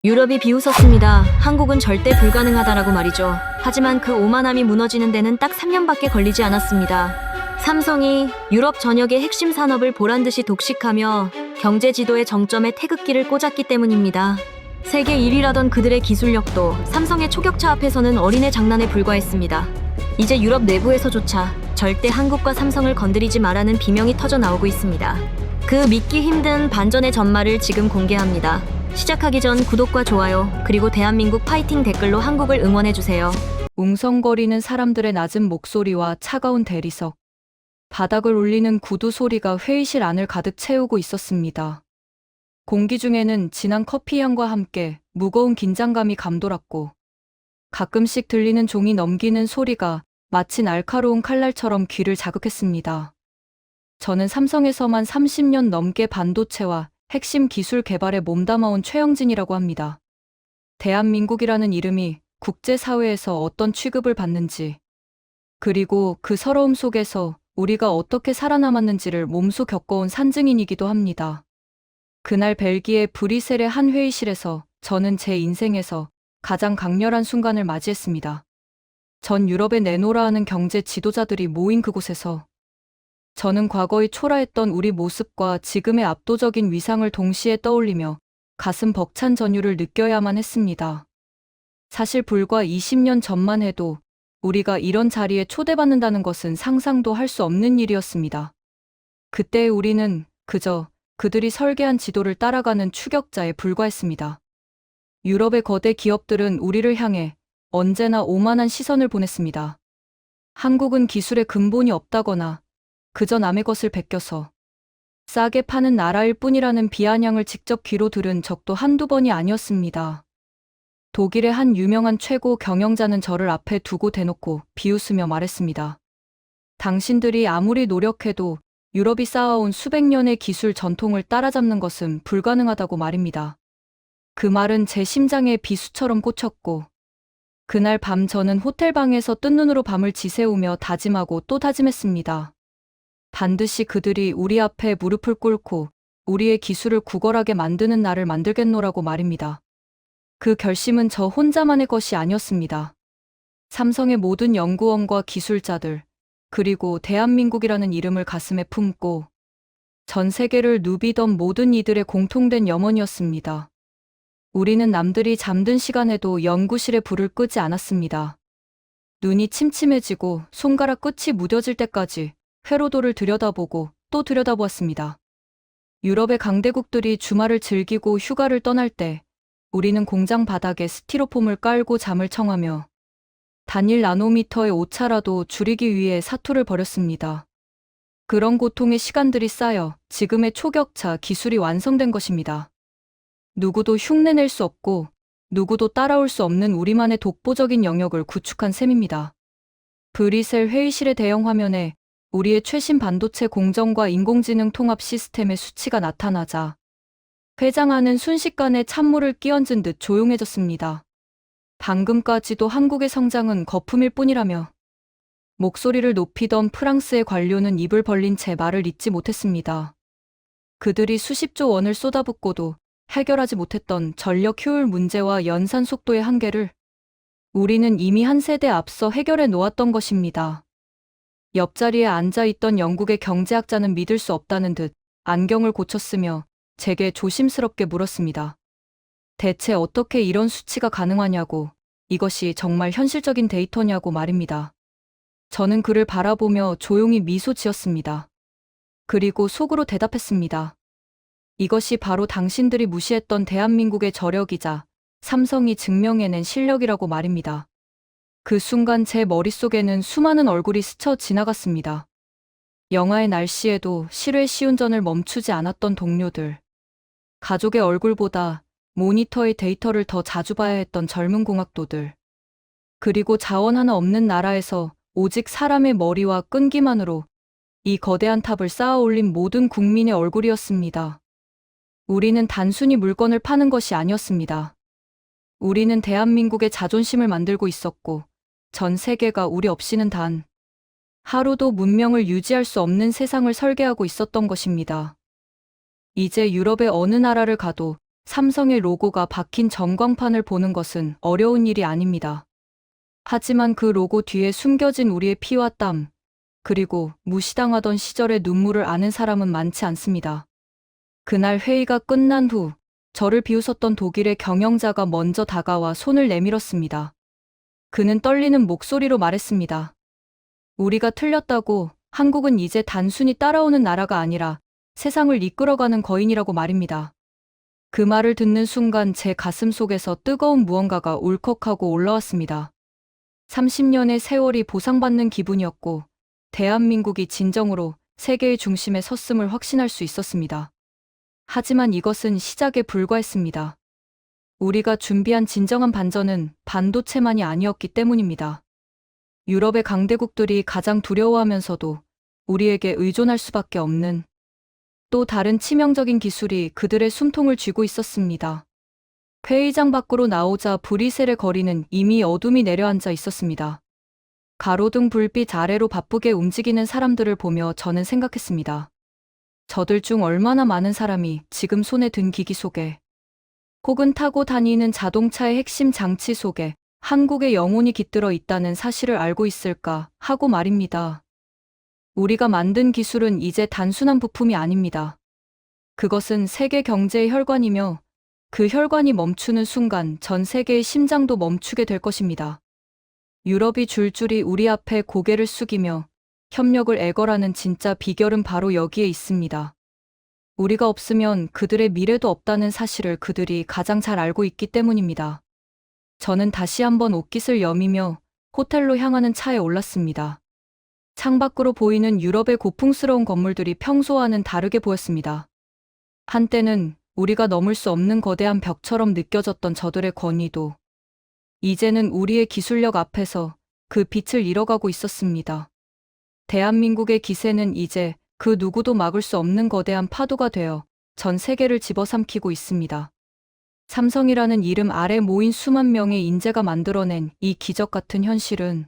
유럽이 비웃었습니다. 한국은 절대 불가능하다라고 말이죠. 하지만 그 오만함이 무너지는 데는 딱 3년밖에 걸리지 않았습니다. 삼성이 유럽 전역의 핵심 산업을 보란듯이 독식하며 경제 지도의 정점에 태극기를 꽂았기 때문입니다. 세계 1위라던 그들의 기술력도 삼성의 초격차 앞에서는 어린애 장난에 불과했습니다. 이제 유럽 내부에서조차 절대 한국과 삼성을 건드리지 마라는 비명이 터져 나오고 있습니다. 그 믿기 힘든 반전의 전말을 지금 공개합니다. 시작하기 전 구독과 좋아요, 그리고 대한민국 파이팅 댓글로 한국을 응원해주세요. 웅성거리는 사람들의 낮은 목소리와 차가운 대리석, 바닥을 울리는 구두 소리가 회의실 안을 가득 채우고 있었습니다. 공기 중에는 진한 커피 향과 함께 무거운 긴장감이 감돌았고, 가끔씩 들리는 종이 넘기는 소리가 마치 날카로운 칼날처럼 귀를 자극했습니다. 저는 삼성에서만 30년 넘게 반도체와 핵심 기술 개발에 몸담아온 최영진이라고 합니다. 대한민국이라는 이름이 국제사회에서 어떤 취급을 받는지, 그리고 그 서러움 속에서 우리가 어떻게 살아남았는지를 몸소 겪어온 산증인이기도 합니다. 그날 벨기에 브뤼셀의 한 회의실에서 저는 제 인생에서 가장 강렬한 순간을 맞이했습니다. 전 유럽에 내노라 하는 경제 지도자들이 모인 그곳에서 저는 과거의 초라했던 우리 모습과 지금의 압도적인 위상을 동시에 떠올리며 가슴 벅찬 전율을 느껴야만 했습니다. 사실 불과 20년 전만 해도 우리가 이런 자리에 초대받는다는 것은 상상도 할 수 없는 일이었습니다. 그때 우리는 그저 그들이 설계한 지도를 따라가는 추격자에 불과했습니다. 유럽의 거대 기업들은 우리를 향해 언제나 오만한 시선을 보냈습니다. 한국은 기술에 근본이 없다거나 그저 남의 것을 베껴서 싸게 파는 나라일 뿐이라는 비아냥을 직접 귀로 들은 적도 한두 번이 아니었습니다. 독일의 한 유명한 최고 경영자는 저를 앞에 두고 대놓고 비웃으며 말했습니다. 당신들이 아무리 노력해도 유럽이 쌓아온 수백 년의 기술 전통을 따라잡는 것은 불가능하다고 말입니다. 그 말은 제 심장에 비수처럼 꽂혔고, 그날 밤 저는 호텔방에서 뜬 눈으로 밤을 지새우며 다짐하고 또 다짐했습니다. 반드시 그들이 우리 앞에 무릎을 꿇고 우리의 기술을 구걸하게 만드는 날을 만들겠노라고 말입니다. 그 결심은 저 혼자만의 것이 아니었습니다. 삼성의 모든 연구원과 기술자들, 그리고 대한민국이라는 이름을 가슴에 품고 전 세계를 누비던 모든 이들의 공통된 염원이었습니다. 우리는 남들이 잠든 시간에도 연구실에 불을 끄지 않았습니다. 눈이 침침해지고 손가락 끝이 무뎌질 때까지 회로도를 들여다보고 또 들여다보았습니다. 유럽의 강대국들이 주말을 즐기고 휴가를 떠날 때 우리는 공장 바닥에 스티로폼을 깔고 잠을 청하며 단일 나노미터의 오차라도 줄이기 위해 사투를 벌였습니다. 그런 고통의 시간들이 쌓여 지금의 초격차 기술이 완성된 것입니다. 누구도 흉내낼 수 없고 누구도 따라올 수 없는 우리만의 독보적인 영역을 구축한 셈입니다. 브뤼셀 회의실의 대형 화면에 우리의 최신 반도체 공정과 인공지능 통합 시스템의 수치가 나타나자 회장 안은 순식간에 찬물을 끼얹은 듯 조용해졌습니다. 방금까지도 한국의 성장은 거품일 뿐이라며 목소리를 높이던 프랑스의 관료는 입을 벌린 채 말을 잇지 못했습니다. 그들이 수십조 원을 쏟아붓고도 해결하지 못했던 전력 효율 문제와 연산 속도의 한계를 우리는 이미 한 세대 앞서 해결해 놓았던 것입니다. 옆자리에 앉아있던 영국의 경제학자는 믿을 수 없다는 듯 안경을 고쳤으며 제게 조심스럽게 물었습니다. 대체 어떻게 이런 수치가 가능하냐고, 이것이 정말 현실적인 데이터냐고 말입니다. 저는 그를 바라보며 조용히 미소 지었습니다. 그리고 속으로 대답했습니다. 이것이 바로 당신들이 무시했던 대한민국의 저력이자 삼성이 증명해낸 실력이라고 말입니다. 그 순간 제 머릿속에는 수많은 얼굴이 스쳐 지나갔습니다. 영화의 날씨에도 실외 시운전을 멈추지 않았던 동료들, 가족의 얼굴보다 모니터의 데이터를 더 자주 봐야 했던 젊은 공학도들, 그리고 자원 하나 없는 나라에서 오직 사람의 머리와 끈기만으로 이 거대한 탑을 쌓아 올린 모든 국민의 얼굴이었습니다. 우리는 단순히 물건을 파는 것이 아니었습니다. 우리는 대한민국의 자존심을 만들고 있었고, 전 세계가 우리 없이는 단 하루도 문명을 유지할 수 없는 세상을 설계하고 있었던 것입니다. 이제 유럽의 어느 나라를 가도 삼성의 로고가 박힌 전광판을 보는 것은 어려운 일이 아닙니다. 하지만 그 로고 뒤에 숨겨진 우리의 피와 땀, 그리고 무시당하던 시절의 눈물을 아는 사람은 많지 않습니다. 그날 회의가 끝난 후 저를 비웃었던 독일의 경영자가 먼저 다가와 손을 내밀었습니다. 그는 떨리는 목소리로 말했습니다. 우리가 틀렸다고. 한국은 이제 단순히 따라오는 나라가 아니라 세상을 이끌어가는 거인이라고 말입니다. 그 말을 듣는 순간 제 가슴 속에서 뜨거운 무언가가 울컥하고 올라왔습니다. 30년의 세월이 보상받는 기분이었고, 대한민국이 진정으로 세계의 중심에 섰음을 확신할 수 있었습니다. 하지만 이것은 시작에 불과했습니다. 우리가 준비한 진정한 반전은 반도체만이 아니었기 때문입니다. 유럽의 강대국들이 가장 두려워하면서도 우리에게 의존할 수밖에 없는 또 다른 치명적인 기술이 그들의 숨통을 쥐고 있었습니다. 회의장 밖으로 나오자 브뤼셀의 거리는 이미 어둠이 내려앉아 있었습니다. 가로등 불빛 아래로 바쁘게 움직이는 사람들을 보며 저는 생각했습니다. 저들 중 얼마나 많은 사람이 지금 손에 든 기기 속에 혹은 타고 다니는 자동차의 핵심 장치 속에 한국의 영혼이 깃들어 있다는 사실을 알고 있을까 하고 말입니다. 우리가 만든 기술은 이제 단순한 부품이 아닙니다. 그것은 세계 경제의 혈관이며 그 혈관이 멈추는 순간 전 세계의 심장도 멈추게 될 것입니다. 유럽이 줄줄이 우리 앞에 고개를 숙이며 협력을 애걸하는 진짜 비결은 바로 여기에 있습니다. 우리가 없으면 그들의 미래도 없다는 사실을 그들이 가장 잘 알고 있기 때문입니다. 저는 다시 한번 옷깃을 여미며 호텔로 향하는 차에 올랐습니다. 창밖으로 보이는 유럽의 고풍스러운 건물들이 평소와는 다르게 보였습니다. 한때는 우리가 넘을 수 없는 거대한 벽처럼 느껴졌던 저들의 권위도 이제는 우리의 기술력 앞에서 그 빛을 잃어가고 있었습니다. 대한민국의 기세는 이제 그 누구도 막을 수 없는 거대한 파도가 되어 전 세계를 집어삼키고 있습니다. 삼성이라는 이름 아래 모인 수만 명의 인재가 만들어낸 이 기적 같은 현실은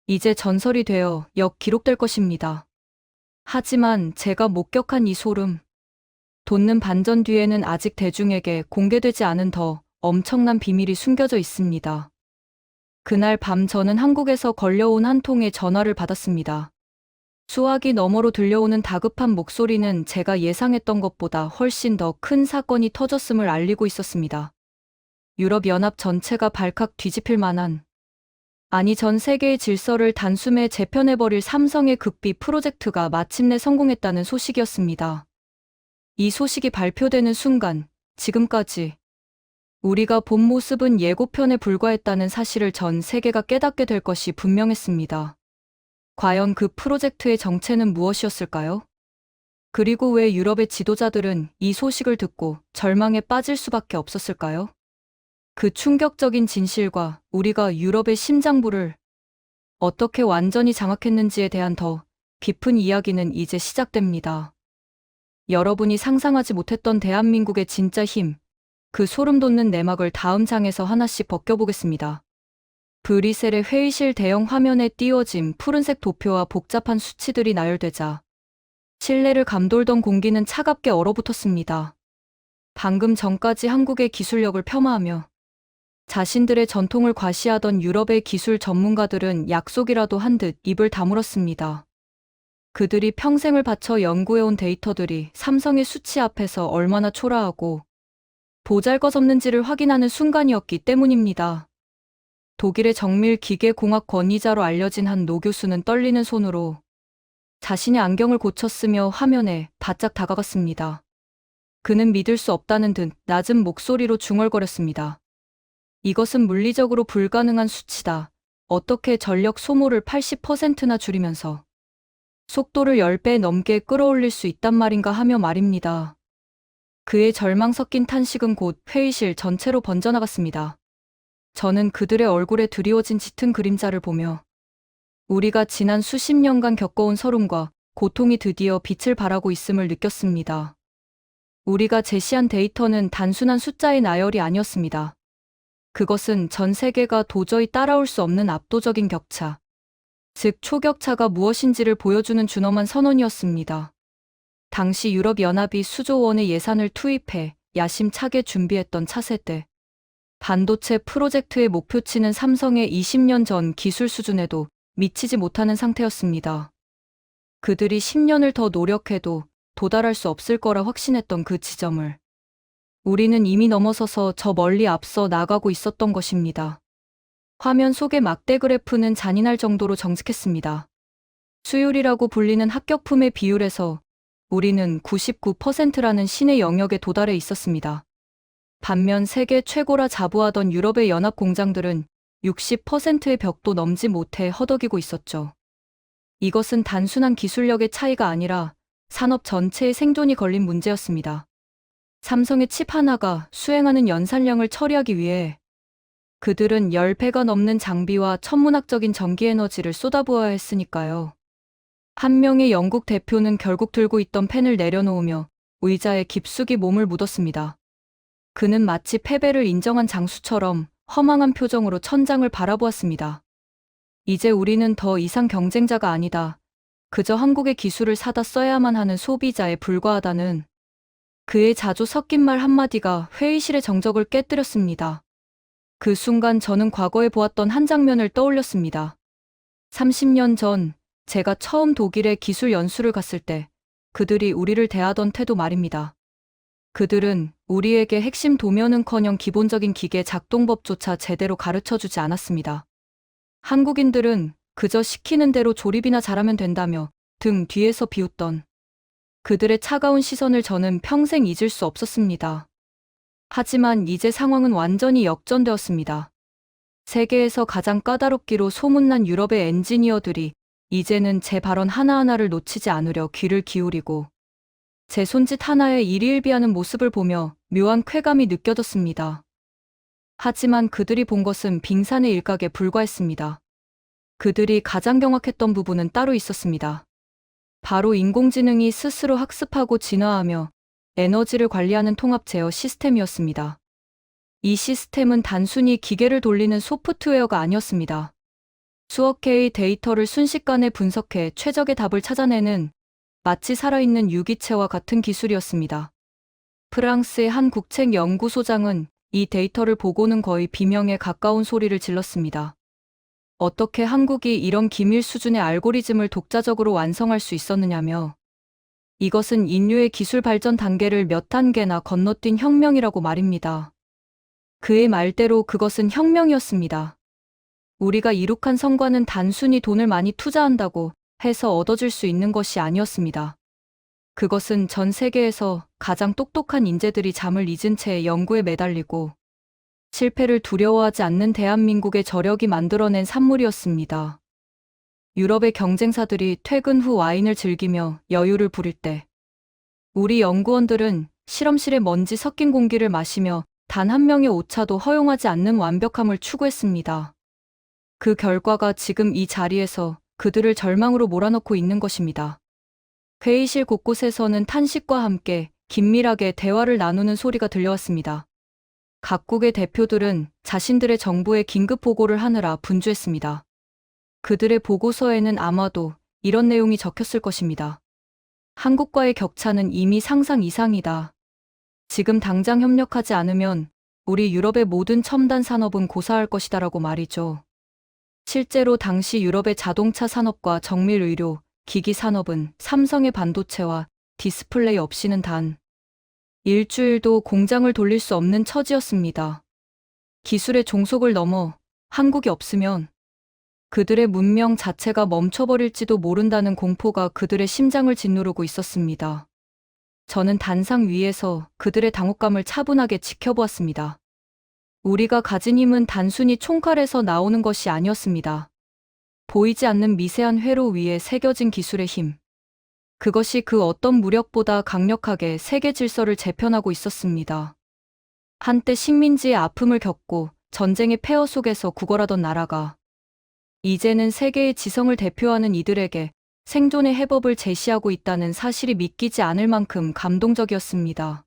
이제 전설이 되어 기록될 것입니다. 하지만 제가 목격한 이 소름, 돋는 반전 뒤에는 아직 대중에게 공개되지 않은 더 엄청난 비밀이 숨겨져 있습니다. 그날 밤 저는 한국에서 걸려온 한 통의 전화를 받았습니다. 수화기 너머로 들려오는 다급한 목소리는 제가 예상했던 것보다 훨씬 더 큰 사건이 터졌음을 알리고 있었습니다. 유럽연합 전체가 발칵 뒤집힐 만한, 아니 전 세계의 질서를 단숨에 재편해버릴 삼성의 극비 프로젝트가 마침내 성공했다는 소식이었습니다. 이 소식이 발표되는 순간, 지금까지 우리가 본 모습은 예고편에 불과했다는 사실을 전 세계가 깨닫게 될 것이 분명했습니다. 과연 그 프로젝트의 정체는 무엇이었을까요? 그리고 왜 유럽의 지도자들은 이 소식을 듣고 절망에 빠질 수밖에 없었을까요? 그 충격적인 진실과 우리가 유럽의 심장부를 어떻게 완전히 장악했는지에 대한 더 깊은 이야기는 이제 시작됩니다. 여러분이 상상하지 못했던 대한민국의 진짜 힘, 그 소름 돋는 내막을 다음 장에서 하나씩 벗겨보겠습니다. 브뤼셀의 회의실 대형 화면에 띄워진 푸른색 도표와 복잡한 수치들이 나열되자 실내를 감돌던 공기는 차갑게 얼어붙었습니다. 방금 전까지 한국의 기술력을 폄하하며 자신들의 전통을 과시하던 유럽의 기술 전문가들은 약속이라도 한 듯 입을 다물었습니다. 그들이 평생을 바쳐 연구해온 데이터들이 삼성의 수치 앞에서 얼마나 초라하고 보잘것없는지를 확인하는 순간이었기 때문입니다. 독일의 정밀 기계공학 권위자로 알려진 한 노 교수는 떨리는 손으로 자신의 안경을 고쳤으며 화면에 바짝 다가갔습니다. 그는 믿을 수 없다는 듯 낮은 목소리로 중얼거렸습니다. 이것은 물리적으로 불가능한 수치다. 어떻게 전력 소모를 80%나 줄이면서 속도를 10배 넘게 끌어올릴 수 있단 말인가 하며 말입니다. 그의 절망 섞인 탄식은 곧 회의실 전체로 번져나갔습니다. 저는 그들의 얼굴에 드리워진 짙은 그림자를 보며 우리가 지난 수십 년간 겪어온 서름과 고통이 드디어 빛을 발하고 있음을 느꼈습니다. 우리가 제시한 데이터는 단순한 숫자의 나열이 아니었습니다. 그것은 전 세계가 도저히 따라올 수 없는 압도적인 격차, 즉 초격차가 무엇인지를 보여주는 준엄한 선언이었습니다. 당시 유럽연합이 수조 원의 예산을 투입해 야심차게 준비했던 차세대. 반도체 프로젝트의 목표치는 삼성의 20년 전 기술 수준에도 미치지 못하는 상태였습니다. 그들이 10년을 더 노력해도 도달할 수 없을 거라 확신했던 그 지점을 우리는 이미 넘어서서 저 멀리 앞서 나가고 있었던 것입니다. 화면 속의 막대 그래프는 잔인할 정도로 정직했습니다. 수율이라고 불리는 합격품의 비율에서 우리는 99%라는 신의 영역에 도달해 있었습니다. 반면 세계 최고라 자부하던 유럽의 연합 공장들은 60%의 벽도 넘지 못해 허덕이고 있었죠. 이것은 단순한 기술력의 차이가 아니라 산업 전체의 생존이 걸린 문제였습니다. 삼성의 칩 하나가 수행하는 연산량을 처리하기 위해 그들은 10배가 넘는 장비와 천문학적인 전기에너지를 쏟아부어야 했으니까요. 한 명의 영국 대표는 결국 들고 있던 펜을 내려놓으며 의자에 깊숙이 몸을 묻었습니다. 그는 마치 패배를 인정한 장수처럼 허망한 표정으로 천장을 바라보았습니다. 이제 우리는 더 이상 경쟁자가 아니다. 그저 한국의 기술을 사다 써야만 하는 소비자에 불과하다는 그의 자주 섞인 말 한마디가 회의실의 정적을 깨뜨렸습니다. 그 순간 저는 과거에 보았던 한 장면을 떠올렸습니다. 30년 전 제가 처음 독일에 기술 연수를 갔을 때 그들이 우리를 대하던 태도 말입니다. 그들은 우리에게 핵심 도면은커녕 기본적인 기계 작동법조차 제대로 가르쳐주지 않았습니다. 한국인들은 그저 시키는 대로 조립이나 잘하면 된다며 등 뒤에서 비웃던 그들의 차가운 시선을 저는 평생 잊을 수 없었습니다. 하지만 이제 상황은 완전히 역전되었습니다. 세계에서 가장 까다롭기로 소문난 유럽의 엔지니어들이 이제는 제 발언 하나하나를 놓치지 않으려 귀를 기울이고 제 손짓 하나에 일희일비하는 모습을 보며 묘한 쾌감이 느껴졌습니다. 하지만 그들이 본 것은 빙산의 일각에 불과했습니다. 그들이 가장 경악했던 부분은 따로 있었습니다. 바로 인공지능이 스스로 학습하고 진화하며 에너지를 관리하는 통합 제어 시스템이었습니다. 이 시스템은 단순히 기계를 돌리는 소프트웨어가 아니었습니다. 수억 개의 데이터를 순식간에 분석해 최적의 답을 찾아내는 마치 살아있는 유기체와 같은 기술이었습니다. 프랑스의 한 국책 연구소장은 이 데이터를 보고는 거의 비명에 가까운 소리를 질렀습니다. 어떻게 한국이 이런 기밀 수준의 알고리즘을 독자적으로 완성할 수 있었느냐며 이것은 인류의 기술 발전 단계를 몇 단계나 건너뛴 혁명이라고 말입니다. 그의 말대로 그것은 혁명이었습니다. 우리가 이룩한 성과는 단순히 돈을 많이 투자한다고 해서 얻어질 수 있는 것이 아니었습니다. 그것은 전 세계에서 가장 똑똑한 인재들이 잠을 잊은 채 연구에 매달리고 실패를 두려워하지 않는 대한민국의 저력이 만들어낸 산물이었습니다. 유럽의 경쟁사들이 퇴근 후 와인을 즐기며 여유를 부릴 때 우리 연구원들은 실험실에 먼지 섞인 공기를 마시며 단 한 명의 오차도 허용하지 않는 완벽함을 추구했습니다. 그 결과가 지금 이 자리에서 그들을 절망으로 몰아넣고 있는 것입니다. 회의실 곳곳에서는 탄식과 함께 긴밀하게 대화를 나누는 소리가 들려왔습니다. 각국의 대표들은 자신들의 정부에 긴급 보고를 하느라 분주했습니다. 그들의 보고서에는 아마도 이런 내용이 적혔을 것입니다. 한국과의 격차는 이미 상상 이상이다. 지금 당장 협력하지 않으면 우리 유럽의 모든 첨단 산업은 고사할 것이다라고 말이죠. 실제로 당시 유럽의 자동차 산업과 정밀 의료, 기기 산업은 삼성의 반도체와 디스플레이 없이는 단 일주일도 공장을 돌릴 수 없는 처지였습니다. 기술의 종속을 넘어 한국이 없으면 그들의 문명 자체가 멈춰버릴지도 모른다는 공포가 그들의 심장을 짓누르고 있었습니다. 저는 단상 위에서 그들의 당혹감을 차분하게 지켜보았습니다. 우리가 가진 힘은 단순히 총칼에서 나오는 것이 아니었습니다. 보이지 않는 미세한 회로 위에 새겨진 기술의 힘. 그것이 그 어떤 무력보다 강력하게 세계 질서를 재편하고 있었습니다. 한때 식민지의 아픔을 겪고 전쟁의 폐허 속에서 구걸하던 나라가 이제는 세계의 지성을 대표하는 이들에게 생존의 해법을 제시하고 있다는 사실이 믿기지 않을 만큼 감동적이었습니다.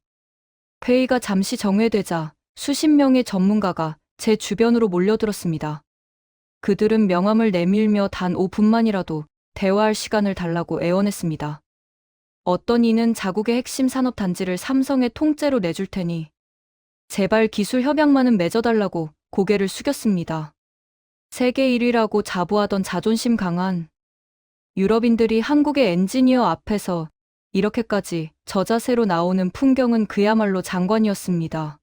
회의가 잠시 정회되자 수십 명의 전문가가 제 주변으로 몰려들었습니다. 그들은 명함을 내밀며 단 5분만이라도 대화할 시간을 달라고 애원했습니다. 어떤 이는 자국의 핵심 산업 단지를 삼성의 통째로 내줄 테니 제발 기술 협약만은 맺어달라고 고개를 숙였습니다. 세계 1위라고 자부하던 자존심 강한 유럽인들이 한국의 엔지니어 앞에서 이렇게까지 저자세로 나오는 풍경은 그야말로 장관이었습니다.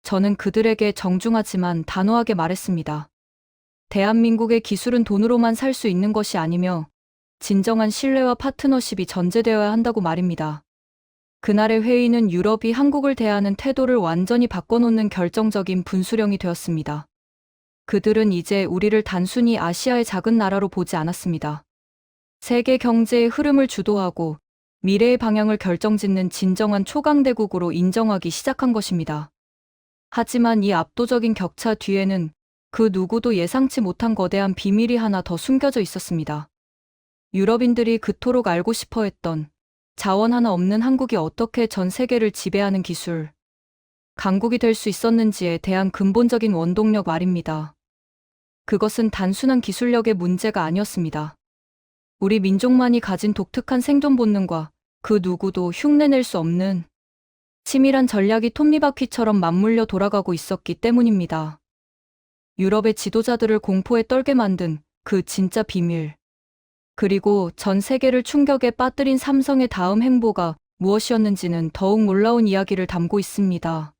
저는 그들에게 정중하지만 단호하게 말했습니다. 대한민국의 기술은 돈으로만 살 수 있는 것이 아니며 진정한 신뢰와 파트너십이 전제되어야 한다고 말입니다. 그날의 회의는 유럽이 한국을 대하는 태도를 완전히 바꿔놓는 결정적인 분수령이 되었습니다. 그들은 이제 우리를 단순히 아시아의 작은 나라로 보지 않았습니다. 세계 경제의 흐름을 주도하고 미래의 방향을 결정짓는 진정한 초강대국으로 인정하기 시작한 것입니다. 하지만 이 압도적인 격차 뒤에는 그 누구도 예상치 못한 거대한 비밀이 하나 더 숨겨져 있었습니다. 유럽인들이 그토록 알고 싶어 했던 자원 하나 없는 한국이 어떻게 전 세계를 지배하는 기술, 강국이 될 수 있었는지에 대한 근본적인 원동력 말입니다. 그것은 단순한 기술력의 문제가 아니었습니다. 우리 민족만이 가진 독특한 생존 본능과 그 누구도 흉내낼 수 없는 치밀한 전략이 톱니바퀴처럼 맞물려 돌아가고 있었기 때문입니다. 유럽의 지도자들을 공포에 떨게 만든 그 진짜 비밀. 그리고 전 세계를 충격에 빠뜨린 삼성의 다음 행보가 무엇이었는지는 더욱 놀라운 이야기를 담고 있습니다.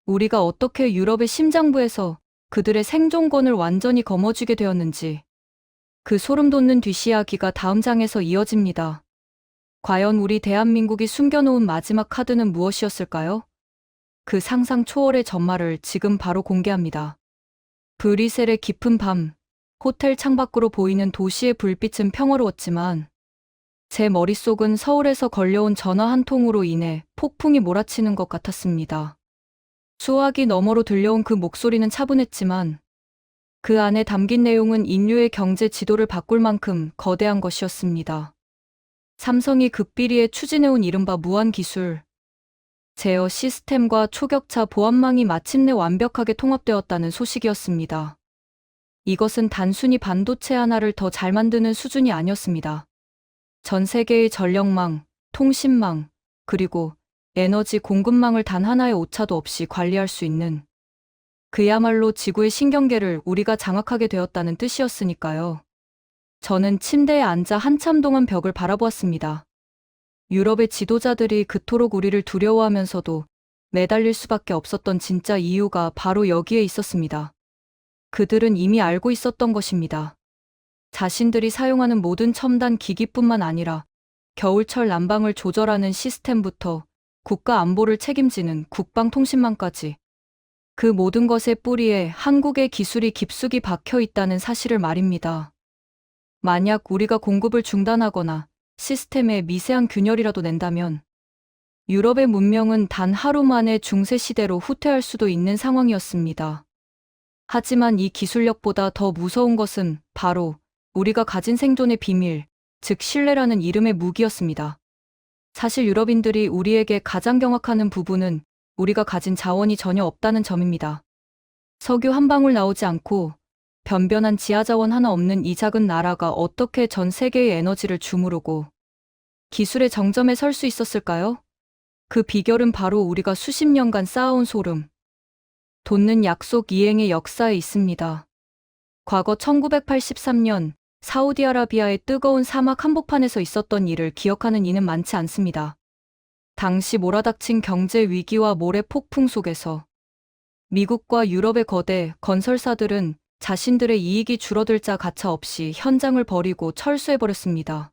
우리가 어떻게 유럽의 심장부에서 그들의 생존권을 완전히 거머쥐게 되었는지, 그 소름 돋는 뒷이야기가 다음 장에서 이어집니다. 과연 우리 대한민국이 숨겨놓은 마지막 카드는 무엇이었을까요? 그 상상 초월의 전말을 지금 바로 공개합니다. 브뤼셀의 깊은 밤, 호텔 창밖으로 보이는 도시의 불빛은 평화로웠지만 제 머릿속은 서울에서 걸려온 전화 한 통으로 인해 폭풍이 몰아치는 것 같았습니다. 수화기 너머로 들려온 그 목소리는 차분했지만 그 안에 담긴 내용은 인류의 경제 지도를 바꿀 만큼 거대한 것이었습니다. 삼성이 극비리에 추진해온 이른바 무한기술, 제어 시스템과 초격차 보안망이 마침내 완벽하게 통합되었다는 소식이었습니다. 이것은 단순히 반도체 하나를 더 잘 만드는 수준이 아니었습니다. 전 세계의 전력망, 통신망, 그리고 에너지 공급망을 단 하나의 오차도 없이 관리할 수 있는, 그야말로 지구의 신경계를 우리가 장악하게 되었다는 뜻이었으니까요. 저는 침대에 앉아 한참 동안 벽을 바라보았습니다. 유럽의 지도자들이 그토록 우리를 두려워하면서도 매달릴 수밖에 없었던 진짜 이유가 바로 여기에 있었습니다. 그들은 이미 알고 있었던 것입니다. 자신들이 사용하는 모든 첨단 기기뿐만 아니라 겨울철 난방을 조절하는 시스템부터 국가 안보를 책임지는 국방통신망까지, 그 모든 것의 뿌리에 한국의 기술이 깊숙이 박혀 있다는 사실을 말입니다. 만약 우리가 공급을 중단하거나 시스템에 미세한 균열이라도 낸다면 유럽의 문명은 단 하루 만에 중세시대로 후퇴할 수도 있는 상황이었습니다. 하지만 이 기술력보다 더 무서운 것은 바로 우리가 가진 생존의 비밀, 즉 신뢰라는 이름의 무기였습니다. 사실 유럽인들이 우리에게 가장 경악하는 부분은 우리가 가진 자원이 전혀 없다는 점입니다. 석유 한 방울 나오지 않고 변변한 지하자원 하나 없는 이 작은 나라가 어떻게 전 세계의 에너지를 주무르고 기술의 정점에 설 수 있었을까요? 그 비결은 바로 우리가 수십 년간 쌓아온 소름, 돋는 약속 이행의 역사에 있습니다. 과거 1983년 사우디아라비아의 뜨거운 사막 한복판에서 있었던 일을 기억하는 이는 많지 않습니다. 당시 몰아닥친 경제 위기와 모래 폭풍 속에서 미국과 유럽의 거대 건설사들은 자신들의 이익이 줄어들 자 가차 없이 현장을 버리고 철수해버렸습니다.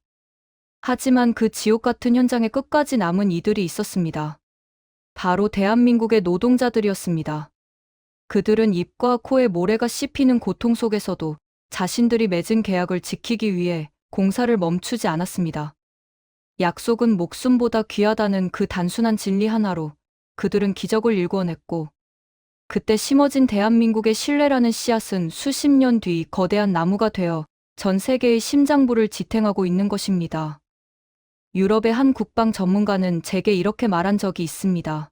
하지만 그 지옥 같은 현장에 끝까지 남은 이들이 있었습니다. 바로 대한민국의 노동자들이었습니다. 그들은 입과 코에 모래가 씹히는 고통 속에서도 자신들이 맺은 계약을 지키기 위해 공사를 멈추지 않았습니다. 약속은 목숨보다 귀하다는 그 단순한 진리 하나로 그들은 기적을 일궈냈고, 그때 심어진 대한민국의 신뢰라는 씨앗은 수십 년 뒤 거대한 나무가 되어 전 세계의 심장부를 지탱하고 있는 것입니다. 유럽의 한 국방 전문가는 제게 이렇게 말한 적이 있습니다.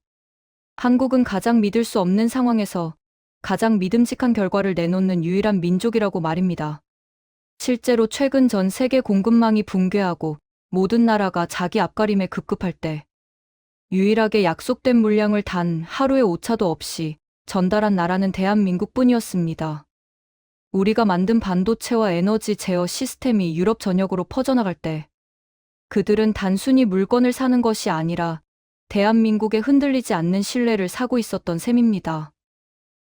한국은 가장 믿을 수 없는 상황에서 가장 믿음직한 결과를 내놓는 유일한 민족이라고 말입니다. 실제로 최근 전 세계 공급망이 붕괴하고 모든 나라가 자기 앞가림에 급급할 때 유일하게 약속된 물량을 단 하루의 오차도 없이 전달한 나라는 대한민국뿐이었습니다. 우리가 만든 반도체와 에너지 제어 시스템이 유럽 전역으로 퍼져나갈 때 그들은 단순히 물건을 사는 것이 아니라 대한민국에 흔들리지 않는 신뢰를 사고 있었던 셈입니다.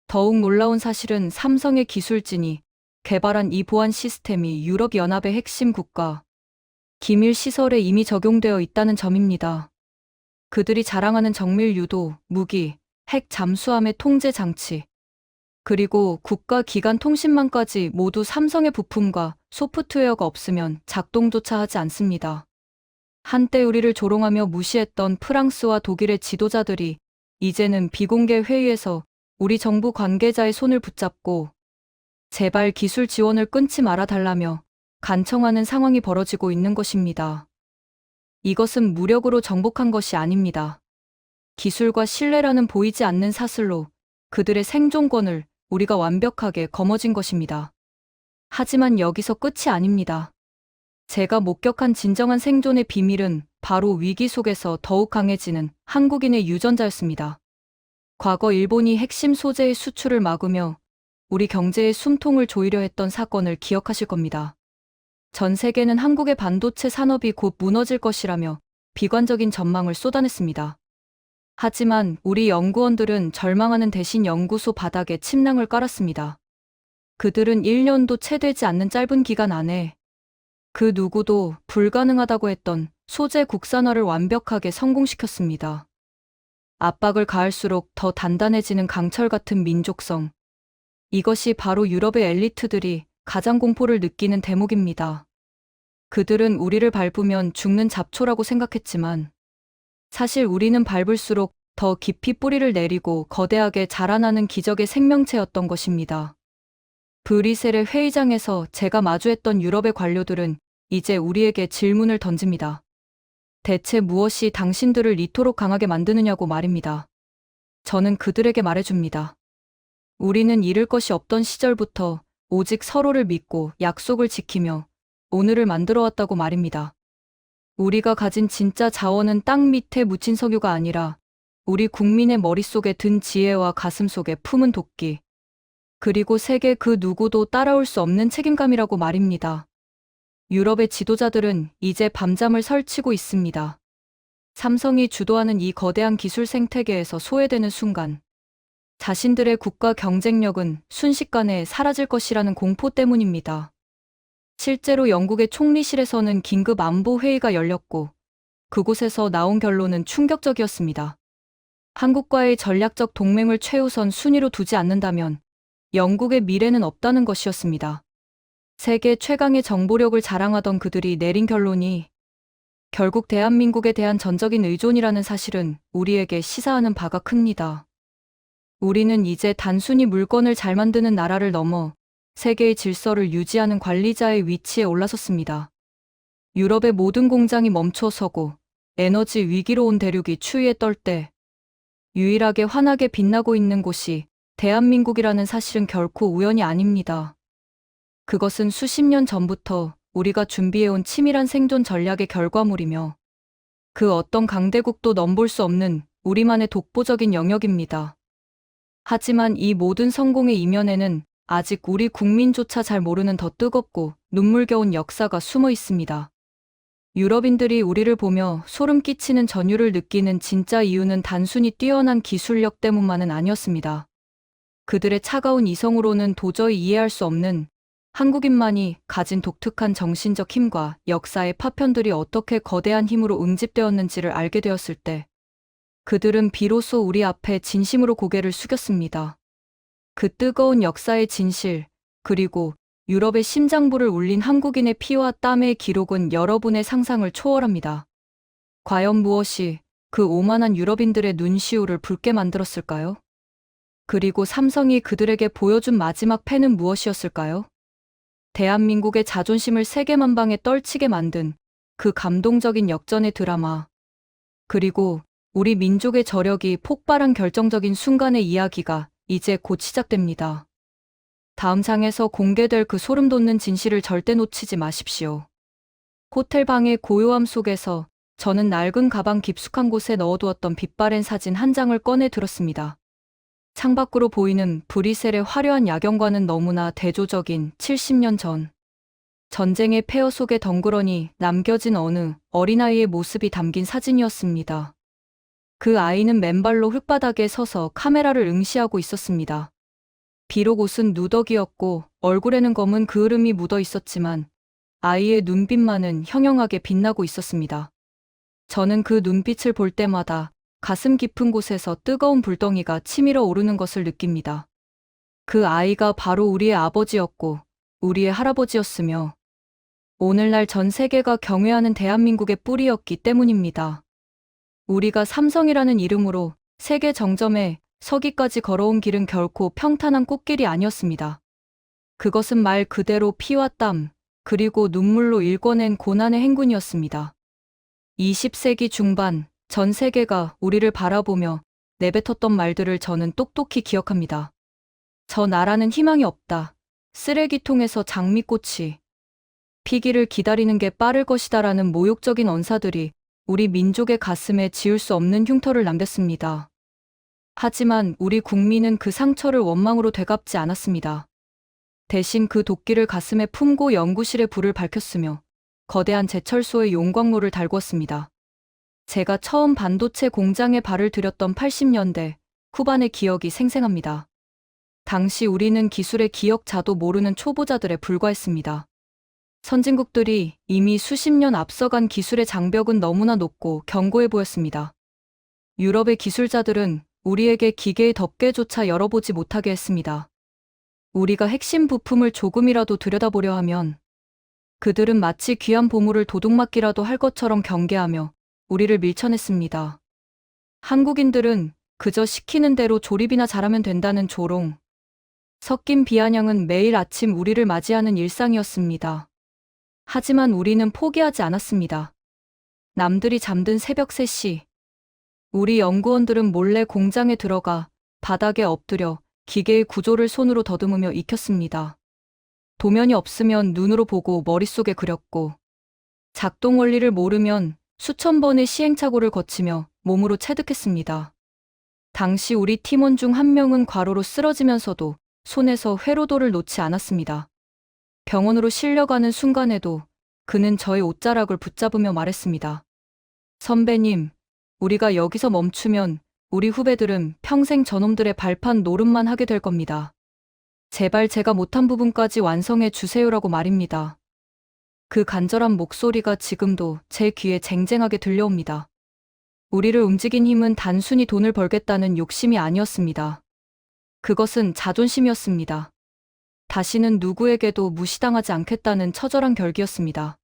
더욱 놀라운 사실은 삼성의 기술진이 개발한 이 보안 시스템이 유럽연합의 핵심 국가 기밀 시설에 이미 적용되어 있다는 점입니다. 그들이 자랑하는 정밀 유도, 무기, 핵 잠수함의 통제 장치, 그리고 국가 기관 통신망까지 모두 삼성의 부품과 소프트웨어가 없으면 작동조차 하지 않습니다. 한때 우리를 조롱하며 무시했던 프랑스와 독일의 지도자들이 이제는 비공개 회의에서 우리 정부 관계자의 손을 붙잡고 제발 기술 지원을 끊지 말아달라며 간청하는 상황이 벌어지고 있는 것입니다. 이것은 무력으로 정복한 것이 아닙니다. 기술과 신뢰라는 보이지 않는 사슬로 그들의 생존권을 우리가 완벽하게 거머쥔 것입니다. 하지만 여기서 끝이 아닙니다. 제가 목격한 진정한 생존의 비밀은 바로 위기 속에서 더욱 강해지는 한국인의 유전자였습니다. 과거 일본이 핵심 소재의 수출을 막으며 우리 경제의 숨통을 조이려 했던 사건을 기억하실 겁니다. 전 세계는 한국의 반도체 산업이 곧 무너질 것이라며 비관적인 전망을 쏟아냈습니다. 하지만 우리 연구원들은 절망하는 대신 연구소 바닥에 침낭을 깔았습니다. 그들은 1년도 채 되지 않는 짧은 기간 안에 그 누구도 불가능하다고 했던 소재 국산화를 완벽하게 성공시켰습니다. 압박을 가할수록 더 단단해지는 강철 같은 민족성. 이것이 바로 유럽의 엘리트들이 가장 공포를 느끼는 대목입니다. 그들은 우리를 밟으면 죽는 잡초라고 생각했지만 사실 우리는 밟을수록 더 깊이 뿌리를 내리고 거대하게 자라나는 기적의 생명체였던 것입니다. 브뤼셀의 회의장에서 제가 마주했던 유럽의 관료들은 이제 우리에게 질문을 던집니다. 대체 무엇이 당신들을 이토록 강하게 만드느냐고 말입니다. 저는 그들에게 말해줍니다. 우리는 잃을 것이 없던 시절부터 오직 서로를 믿고 약속을 지키며 오늘을 만들어왔다고 말입니다. 우리가 가진 진짜 자원은 땅 밑에 묻힌 석유가 아니라 우리 국민의 머릿속에 든 지혜와 가슴속에 품은 도끼, 그리고 세계 그 누구도 따라올 수 없는 책임감이라고 말입니다. 유럽의 지도자들은 이제 밤잠을 설치고 있습니다. 삼성이 주도하는 이 거대한 기술 생태계에서 소외되는 순간 자신들의 국가 경쟁력은 순식간에 사라질 것이라는 공포 때문입니다. 실제로 영국의 총리실에서는 긴급 안보 회의가 열렸고 그곳에서 나온 결론은 충격적이었습니다. 한국과의 전략적 동맹을 최우선 순위로 두지 않는다면 영국의 미래는 없다는 것이었습니다. 세계 최강의 정보력을 자랑하던 그들이 내린 결론이 결국 대한민국에 대한 전적인 의존이라는 사실은 우리에게 시사하는 바가 큽니다. 우리는 이제 단순히 물건을 잘 만드는 나라를 넘어 세계의 질서를 유지하는 관리자의 위치에 올라섰습니다. 유럽의 모든 공장이 멈춰서고 에너지 위기로 온 대륙이 추위에 떨 때 유일하게 환하게 빛나고 있는 곳이 대한민국이라는 사실은 결코 우연이 아닙니다. 그것은 수십 년 전부터 우리가 준비해온 치밀한 생존 전략의 결과물이며 그 어떤 강대국도 넘볼 수 없는 우리만의 독보적인 영역입니다. 하지만 이 모든 성공의 이면에는 아직 우리 국민조차 잘 모르는 더 뜨겁고 눈물겨운 역사가 숨어 있습니다. 유럽인들이 우리를 보며 소름 끼치는 전율을 느끼는 진짜 이유는 단순히 뛰어난 기술력 때문만은 아니었습니다. 그들의 차가운 이성으로는 도저히 이해할 수 없는 한국인만이 가진 독특한 정신적 힘과 역사의 파편들이 어떻게 거대한 힘으로 응집되었는지를 알게 되었을 때 그들은 비로소 우리 앞에 진심으로 고개를 숙였습니다. 그 뜨거운 역사의 진실, 그리고 유럽의 심장부를 울린 한국인의 피와 땀의 기록은 여러분의 상상을 초월합니다. 과연 무엇이 그 오만한 유럽인들의 눈시울을 붉게 만들었을까요? 그리고 삼성이 그들에게 보여준 마지막 패는 무엇이었을까요? 대한민국의 자존심을 세계만방에 떨치게 만든 그 감동적인 역전의 드라마. 그리고 우리 민족의 저력이 폭발한 결정적인 순간의 이야기가 이제 곧 시작됩니다. 다음 장에서 공개될 그 소름 돋는 진실을 절대 놓치지 마십시오. 호텔 방의 고요함 속에서 저는 낡은 가방 깊숙한 곳에 넣어두었던 빛바랜 사진 한 장을 꺼내 들었습니다. 창밖으로 보이는 브뤼셀의 화려한 야경과는 너무나 대조적인 70년 전. 전쟁의 폐허 속에 덩그러니 남겨진 어느 어린아이의 모습이 담긴 사진이었습니다. 그 아이는 맨발로 흙바닥에 서서 카메라를 응시하고 있었습니다. 비록 옷은 누더기였고 얼굴에는 검은 그을음이 묻어 있었지만 아이의 눈빛만은 형형하게 빛나고 있었습니다. 저는 그 눈빛을 볼 때마다 가슴 깊은 곳에서 뜨거운 불덩이가 치밀어 오르는 것을 느낍니다. 그 아이가 바로 우리의 아버지였고 우리의 할아버지였으며 오늘날 전 세계가 경외하는 대한민국의 뿌리였기 때문입니다. 우리가 삼성이라는 이름으로 세계 정점에 서기까지 걸어온 길은 결코 평탄한 꽃길이 아니었습니다. 그것은 말 그대로 피와 땀, 그리고 눈물로 일궈낸 고난의 행군이었습니다. 20세기 중반, 전 세계가 우리를 바라보며 내뱉었던 말들을 저는 똑똑히 기억합니다. 저 나라는 희망이 없다. 쓰레기통에서 장미꽃이 피기를 기다리는 게 빠를 것이다라는 모욕적인 언사들이 우리 민족의 가슴에 지울 수 없는 흉터를 남겼습니다. 하지만 우리 국민은 그 상처를 원망으로 되갚지 않았습니다. 대신 그 도끼를 가슴에 품고 연구실에 불을 밝혔으며 거대한 제철소의 용광로를 달구었습니다. 제가 처음 반도체 공장에 발을 들였던 80년대 후반의 기억이 생생합니다. 당시 우리는 기술의 기억자도 모르는 초보자들에 불과했습니다. 선진국들이 이미 수십 년 앞서간 기술의 장벽은 너무나 높고 견고해 보였습니다. 유럽의 기술자들은 우리에게 기계의 덮개조차 열어보지 못하게 했습니다. 우리가 핵심 부품을 조금이라도 들여다보려 하면 그들은 마치 귀한 보물을 도둑맞기라도 할 것처럼 경계하며 우리를 밀쳐냈습니다. 한국인들은 그저 시키는 대로 조립이나 잘하면 된다는 조롱, 섞인 비아냥은 매일 아침 우리를 맞이하는 일상이었습니다. 하지만 우리는 포기하지 않았습니다. 남들이 잠든 새벽 3시, 우리 연구원들은 몰래 공장에 들어가 바닥에 엎드려 기계의 구조를 손으로 더듬으며 익혔습니다. 도면이 없으면 눈으로 보고 머릿속에 그렸고, 작동 원리를 모르면 수천 번의 시행착오를 거치며 몸으로 체득했습니다. 당시 우리 팀원 중 한 명은 과로로 쓰러지면서도 손에서 회로도를 놓지 않았습니다. 병원으로 실려가는 순간에도 그는 저의 옷자락을 붙잡으며 말했습니다. 선배님, 우리가 여기서 멈추면 우리 후배들은 평생 저놈들의 발판 노름만 하게 될 겁니다. 제발 제가 못한 부분까지 완성해 주세요라고 말입니다. 그 간절한 목소리가 지금도 제 귀에 쟁쟁하게 들려옵니다. 우리를 움직인 힘은 단순히 돈을 벌겠다는 욕심이 아니었습니다. 그것은 자존심이었습니다. 다시는 누구에게도 무시당하지 않겠다는 처절한 결기였습니다.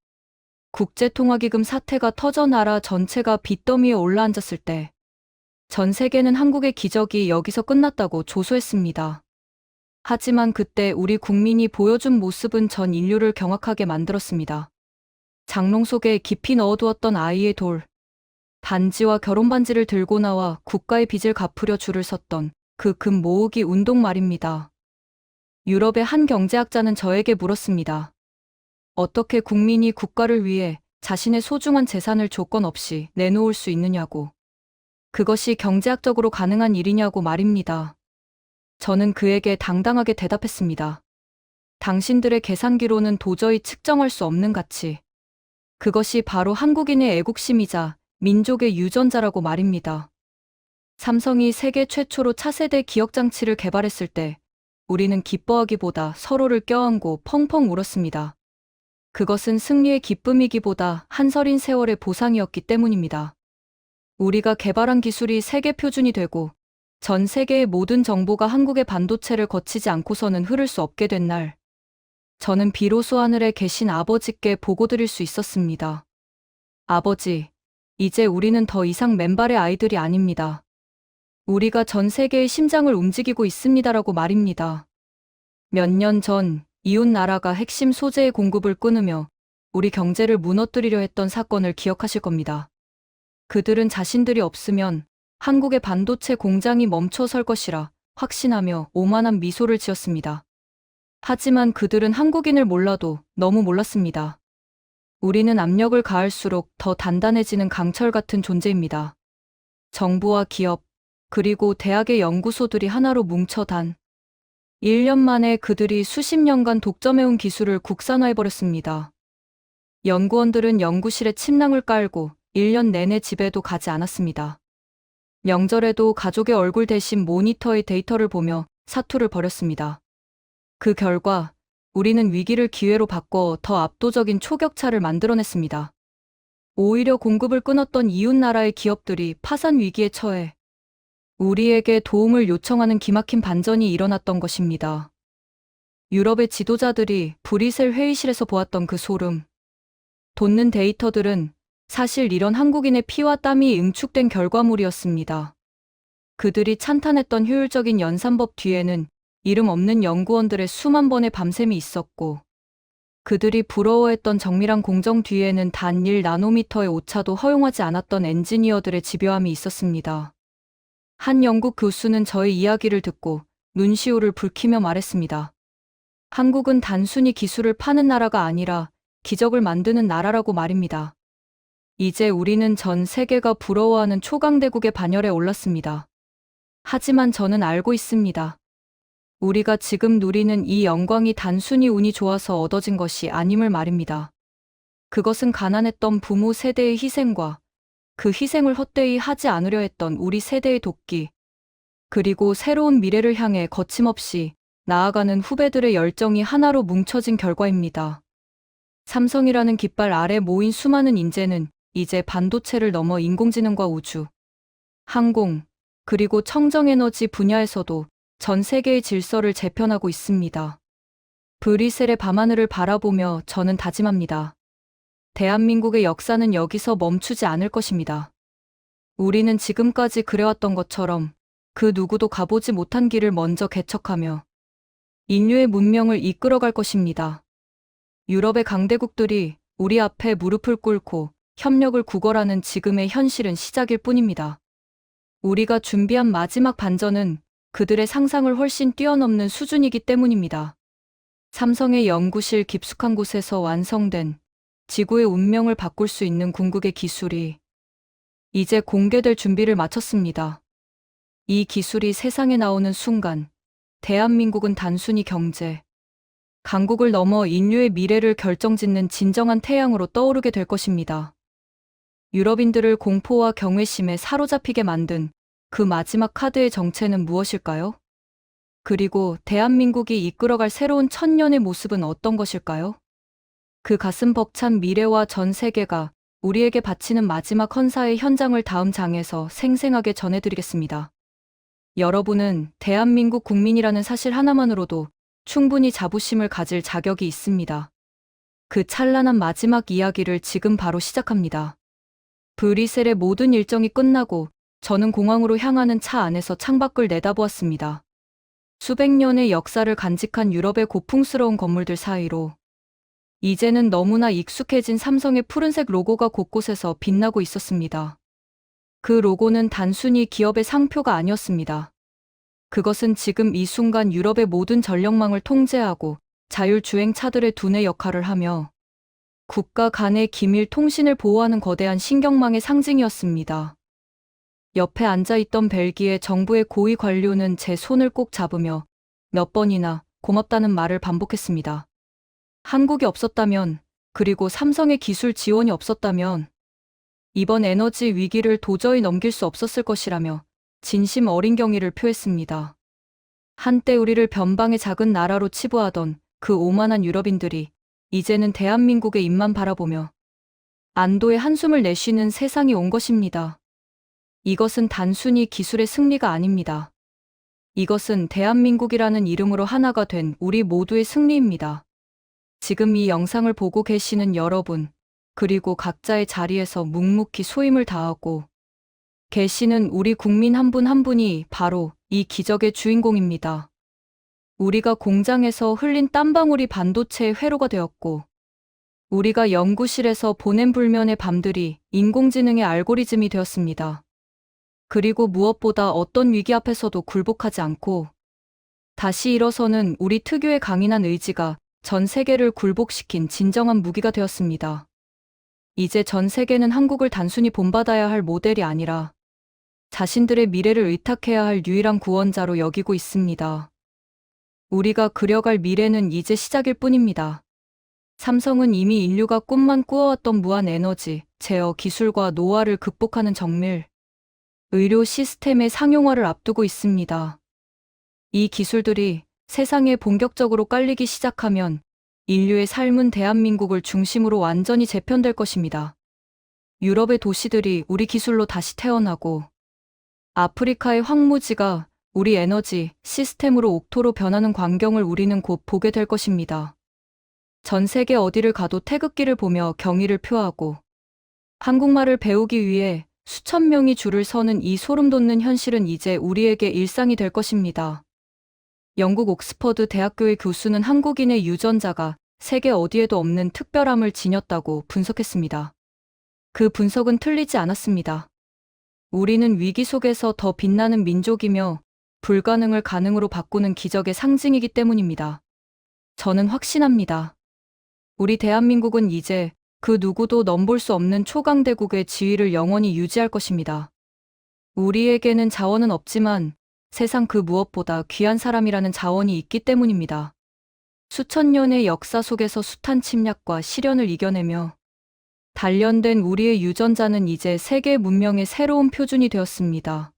국제통화기금 사태가 터져 나라 전체가 빚더미에 올라앉았을 때 전 세계는 한국의 기적이 여기서 끝났다고 조소했습니다. 하지만 그때 우리 국민이 보여준 모습은 전 인류를 경악하게 만들었습니다. 장롱 속에 깊이 넣어두었던 아이의 돌, 반지와 결혼반지를 들고 나와 국가의 빚을 갚으려 줄을 섰던 그 금 모으기 운동 말입니다. 유럽의 한 경제학자는 저에게 물었습니다. 어떻게 국민이 국가를 위해 자신의 소중한 재산을 조건 없이 내놓을 수 있느냐고. 그것이 경제학적으로 가능한 일이냐고 말입니다. 저는 그에게 당당하게 대답했습니다. 당신들의 계산기로는 도저히 측정할 수 없는 가치. 그것이 바로 한국인의 애국심이자 민족의 유전자라고 말입니다. 삼성이 세계 최초로 차세대 기억장치를 개발했을 때 우리는 기뻐하기보다 서로를 껴안고 펑펑 울었습니다. 그것은 승리의 기쁨이기보다 한설인 세월의 보상이었기 때문입니다. 우리가 개발한 기술이 세계 표준이 되고 전 세계의 모든 정보가 한국의 반도체를 거치지 않고서는 흐를 수 없게 된 날, 저는 비로소 하늘에 계신 아버지께 보고드릴 수 있었습니다. 아버지, 이제 우리는 더 이상 맨발의 아이들이 아닙니다. 우리가 전 세계의 심장을 움직이고 있습니다라고 말입니다. 몇 년 전 이웃 나라가 핵심 소재의 공급을 끊으며 우리 경제를 무너뜨리려 했던 사건을 기억하실 겁니다. 그들은 자신들이 없으면 한국의 반도체 공장이 멈춰설 것이라 확신하며 오만한 미소를 지었습니다. 하지만 그들은 한국인을 몰라도 너무 몰랐습니다. 우리는 압력을 가할수록 더 단단해지는 강철 같은 존재입니다. 정부와 기업, 그리고 대학의 연구소들이 하나로 뭉쳐 단 1년 만에 그들이 수십 년간 독점해온 기술을 국산화해버렸습니다. 연구원들은 연구실에 침낭을 깔고 1년 내내 집에도 가지 않았습니다. 명절에도 가족의 얼굴 대신 모니터의 데이터를 보며 사투를 벌였습니다. 그 결과 우리는 위기를 기회로 바꿔 더 압도적인 초격차를 만들어냈습니다. 오히려 공급을 끊었던 이웃 나라의 기업들이 파산 위기에 처해 우리에게 도움을 요청하는 기막힌 반전이 일어났던 것입니다. 유럽의 지도자들이 브뤼셀 회의실에서 보았던 그 소름 돋는 데이터들은 사실 이런 한국인의 피와 땀이 응축된 결과물이었습니다. 그들이 찬탄했던 효율적인 연산법 뒤에는 이름 없는 연구원들의 수만 번의 밤샘이 있었고, 그들이 부러워했던 정밀한 공정 뒤에는 단 1나노미터의 오차도 허용하지 않았던 엔지니어들의 집요함이 있었습니다. 한 영국 교수는 저의 이야기를 듣고 눈시울을 붉히며 말했습니다. 한국은 단순히 기술을 파는 나라가 아니라 기적을 만드는 나라라고 말입니다. 이제 우리는 전 세계가 부러워하는 초강대국의 반열에 올랐습니다. 하지만 저는 알고 있습니다. 우리가 지금 누리는 이 영광이 단순히 운이 좋아서 얻어진 것이 아님을 말입니다. 그것은 가난했던 부모 세대의 희생과 그 희생을 헛되이 하지 않으려 했던 우리 세대의 돕기, 그리고 새로운 미래를 향해 거침없이 나아가는 후배들의 열정이 하나로 뭉쳐진 결과입니다. 삼성이라는 깃발 아래 모인 수많은 인재는 이제 반도체를 넘어 인공지능과 우주, 항공, 그리고 청정에너지 분야에서도 전 세계의 질서를 재편하고 있습니다. 브뤼셀의 밤하늘을 바라보며 저는 다짐합니다. 대한민국의 역사는 여기서 멈추지 않을 것입니다. 우리는 지금까지 그래왔던 것처럼 그 누구도 가보지 못한 길을 먼저 개척하며 인류의 문명을 이끌어갈 것입니다. 유럽의 강대국들이 우리 앞에 무릎을 꿇고 협력을 구걸하는 지금의 현실은 시작일 뿐입니다. 우리가 준비한 마지막 반전은 그들의 상상을 훨씬 뛰어넘는 수준이기 때문입니다. 삼성의 연구실 깊숙한 곳에서 완성된 지구의 운명을 바꿀 수 있는 궁극의 기술이 이제 공개될 준비를 마쳤습니다. 이 기술이 세상에 나오는 순간 대한민국은 단순히 경제, 강국을 넘어 인류의 미래를 결정짓는 진정한 태양으로 떠오르게 될 것입니다. 유럽인들을 공포와 경외심에 사로잡히게 만든 그 마지막 카드의 정체는 무엇일까요? 그리고 대한민국이 이끌어갈 새로운 천년의 모습은 어떤 것일까요? 그 가슴 벅찬 미래와 전 세계가 우리에게 바치는 마지막 헌사의 현장을 다음 장에서 생생하게 전해드리겠습니다. 여러분은 대한민국 국민이라는 사실 하나만으로도 충분히 자부심을 가질 자격이 있습니다. 그 찬란한 마지막 이야기를 지금 바로 시작합니다. 브뤼셀의 모든 일정이 끝나고 저는 공항으로 향하는 차 안에서 창밖을 내다보았습니다. 수백 년의 역사를 간직한 유럽의 고풍스러운 건물들 사이로 이제는 너무나 익숙해진 삼성의 푸른색 로고가 곳곳에서 빛나고 있었습니다. 그 로고는 단순히 기업의 상표가 아니었습니다. 그것은 지금 이 순간 유럽의 모든 전력망을 통제하고 자율주행차들의 두뇌 역할을 하며 국가 간의 기밀 통신을 보호하는 거대한 신경망의 상징이었습니다. 옆에 앉아있던 벨기에 정부의 고위 관료는 제 손을 꼭 잡으며 몇 번이나 고맙다는 말을 반복했습니다. 한국이 없었다면, 그리고 삼성의 기술 지원이 없었다면 이번 에너지 위기를 도저히 넘길 수 없었을 것이라며 진심 어린 경의를 표했습니다. 한때 우리를 변방의 작은 나라로 치부하던 그 오만한 유럽인들이 이제는 대한민국의 입만 바라보며 안도의 한숨을 내쉬는 세상이 온 것입니다. 이것은 단순히 기술의 승리가 아닙니다. 이것은 대한민국이라는 이름으로 하나가 된 우리 모두의 승리입니다. 지금 이 영상을 보고 계시는 여러분, 그리고 각자의 자리에서 묵묵히 소임을 다하고 계시는 우리 국민 한 분 한 분이 바로 이 기적의 주인공입니다. 우리가 공장에서 흘린 땀방울이 반도체의 회로가 되었고, 우리가 연구실에서 보낸 불면의 밤들이 인공지능의 알고리즘이 되었습니다. 그리고 무엇보다 어떤 위기 앞에서도 굴복하지 않고 다시 일어서는 우리 특유의 강인한 의지가 전 세계를 굴복시킨 진정한 무기가 되었습니다. 이제 전 세계는 한국을 단순히 본받아야 할 모델이 아니라 자신들의 미래를 의탁해야 할 유일한 구원자로 여기고 있습니다. 우리가 그려갈 미래는 이제 시작일 뿐입니다. 삼성은 이미 인류가 꿈만 꾸어왔던 무한 에너지, 제어 기술과 노화를 극복하는 정밀, 의료 시스템의 상용화를 앞두고 있습니다. 이 기술들이 세상에 본격적으로 깔리기 시작하면 인류의 삶은 대한민국을 중심으로 완전히 재편될 것입니다. 유럽의 도시들이 우리 기술로 다시 태어나고 아프리카의 황무지가 우리 에너지 시스템으로 옥토로 변하는 광경을 우리는 곧 보게 될 것입니다. 전 세계 어디를 가도 태극기를 보며 경의를 표하고 한국말을 배우기 위해 수천 명이 줄을 서는 이 소름 돋는 현실은 이제 우리에게 일상이 될 것입니다. 영국 옥스퍼드 대학교의 교수는 한국인의 유전자가 세계 어디에도 없는 특별함을 지녔다고 분석했습니다. 그 분석은 틀리지 않았습니다. 우리는 위기 속에서 더 빛나는 민족이며 불가능을 가능으로 바꾸는 기적의 상징이기 때문입니다. 저는 확신합니다. 우리 대한민국은 이제 그 누구도 넘볼 수 없는 초강대국의 지위를 영원히 유지할 것입니다. 우리에게는 자원은 없지만 세상 그 무엇보다 귀한 사람이라는 자원이 있기 때문입니다. 수천 년의 역사 속에서 숱한 침략과 시련을 이겨내며 단련된 우리의 유전자는 이제 세계 문명의 새로운 표준이 되었습니다.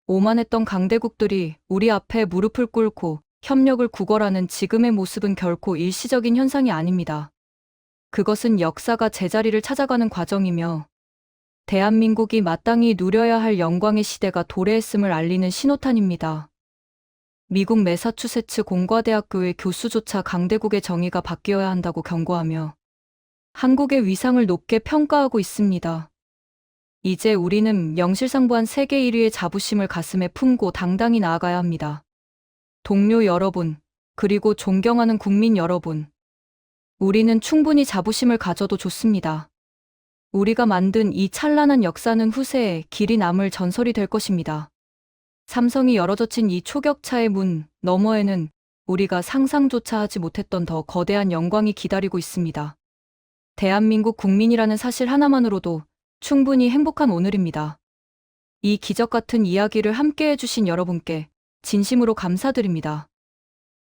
오만했던 강대국들이 우리 앞에 무릎을 꿇고 협력을 구걸하는 지금의 모습은 결코 일시적인 현상이 아닙니다. 그것은 역사가 제자리를 찾아가는 과정이며 대한민국이 마땅히 누려야 할 영광의 시대가 도래했음을 알리는 신호탄입니다. 미국 매사추세츠 공과대학교의 교수조차 강대국의 정의가 바뀌어야 한다고 경고하며 한국의 위상을 높게 평가하고 있습니다. 이제 우리는 명실상부한 세계 1위의 자부심을 가슴에 품고 당당히 나아가야 합니다. 동료 여러분, 그리고 존경하는 국민 여러분, 우리는 충분히 자부심을 가져도 좋습니다. 우리가 만든 이 찬란한 역사는 후세에 길이 남을 전설이 될 것입니다. 삼성이 열어젖힌 이 초격차의 문 너머에는 우리가 상상조차 하지 못했던 더 거대한 영광이 기다리고 있습니다. 대한민국 국민이라는 사실 하나만으로도 충분히 행복한 오늘입니다. 이 기적 같은 이야기를 함께 해주신 여러분께 진심으로 감사드립니다.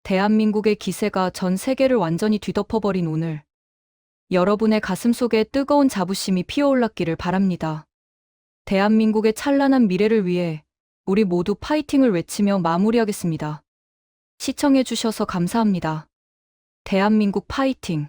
대한민국의 기세가 전 세계를 완전히 뒤덮어버린 오늘, 여러분의 가슴 속에 뜨거운 자부심이 피어올랐기를 바랍니다. 대한민국의 찬란한 미래를 위해 우리 모두 파이팅을 외치며 마무리하겠습니다. 시청해주셔서 감사합니다. 대한민국 파이팅!